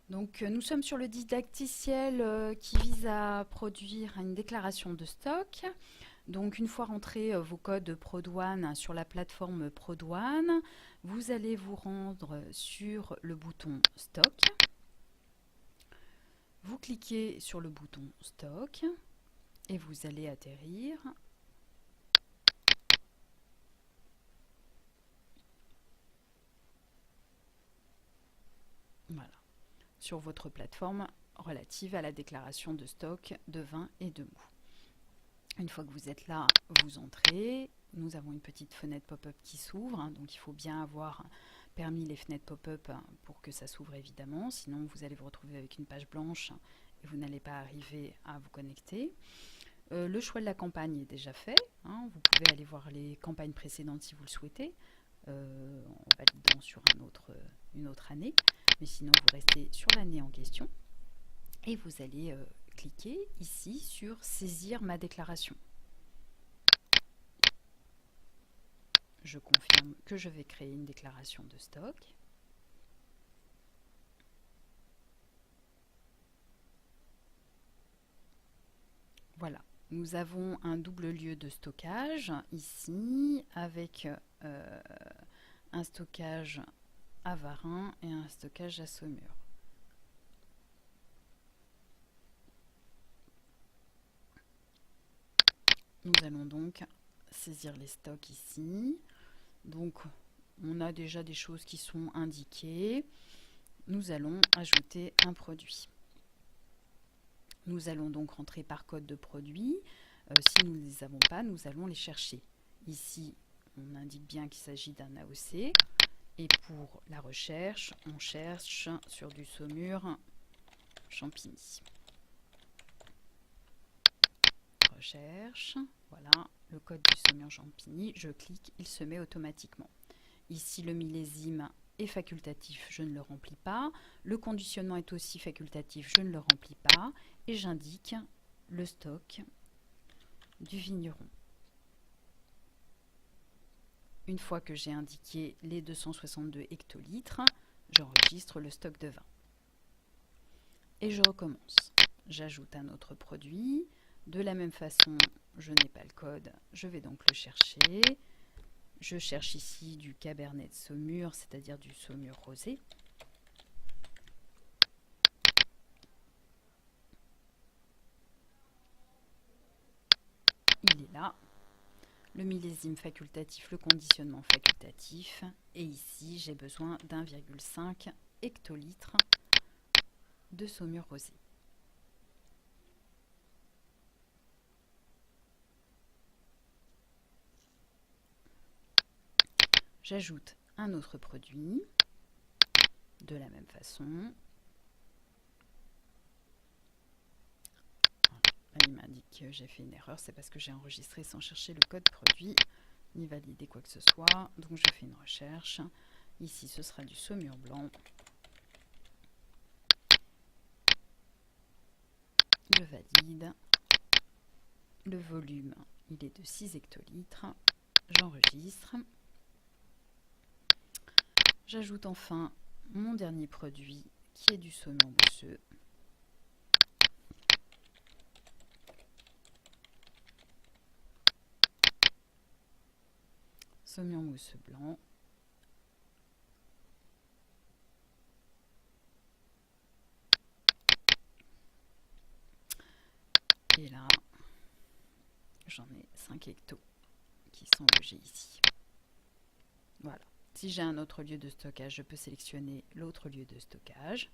Donc, nous sommes sur le didacticiel qui vise à produire une déclaration de stock. Donc, une fois rentrés vos codes Prodouane sur la plateforme Prodouane, vous allez vous rendre sur le bouton Stock. Vous cliquez sur le bouton Stock et vous allez atterrir voilà, sur votre plateforme relative à la déclaration de stock de vin et de mou. Une fois que vous êtes là, vous entrez. Nous avons une petite fenêtre pop-up qui s'ouvre, donc il faut bien avoir permis les fenêtres pop-up pour que ça s'ouvre évidemment, sinon vous allez vous retrouver avec une page blanche et vous n'allez pas arriver à vous connecter. Le choix de la campagne est déjà fait, hein. Vous pouvez aller voir les campagnes précédentes si vous le souhaitez, en validant sur une autre année, mais sinon vous restez sur l'année en question et vous allez cliquer ici sur saisir ma déclaration. Je confirme que je vais créer une déclaration de stock. Voilà, nous avons un double lieu de stockage ici avec un stockage à Varennes et un stockage à Saumur. Nous allons donc saisir les stocks ici. Donc on a déjà des choses qui sont indiquées. Nous allons ajouter un produit. Nous allons donc rentrer par code de produit. Si nous ne les avons pas, nous allons les chercher. Ici, on indique bien qu'il s'agit d'un AOC. Et pour la recherche, on cherche sur du Saumur Champigny. Recherche, voilà, le code du Saumur Champigny, je clique, il se met automatiquement. Ici, le millésime est facultatif, je ne le remplis pas. Le conditionnement est aussi facultatif, je ne le remplis pas. Et j'indique le stock du vigneron. Une fois que j'ai indiqué les 262 hectolitres, j'enregistre le stock de vin. Et je recommence. J'ajoute un autre produit. De la même façon, je n'ai pas le code, je vais donc le chercher. Je cherche ici du Cabernet de Saumur, c'est-à-dire du Saumur rosé. Il est là. Le millésime facultatif, le conditionnement facultatif. Et ici, j'ai besoin d'1,5 hectolitres de Saumur rosé. J'ajoute un autre produit de la même façon. Il m'indique que j'ai fait une erreur, c'est parce que j'ai enregistré sans chercher le code produit ni valider quoi que ce soit. Donc je fais une recherche. Ici, ce sera du Saumur blanc. Je valide. Le volume, il est de 6 hectolitres. J'enregistre. J'ajoute enfin mon dernier produit qui est du Saumur mousseux. Saumur mousseux blanc. Et là, j'en ai 5 hectos qui sont logés ici. Voilà. Si j'ai un autre lieu de stockage, je peux sélectionner l'autre lieu de stockage.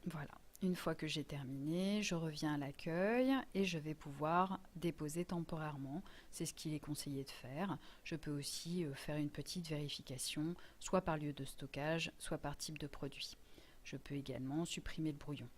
Voilà. Une fois que j'ai terminé, je reviens à l'accueil et je vais pouvoir déposer temporairement. C'est ce qu'il est conseillé de faire. Je peux aussi faire une petite vérification, soit par lieu de stockage, soit par type de produit. Je peux également supprimer le brouillon.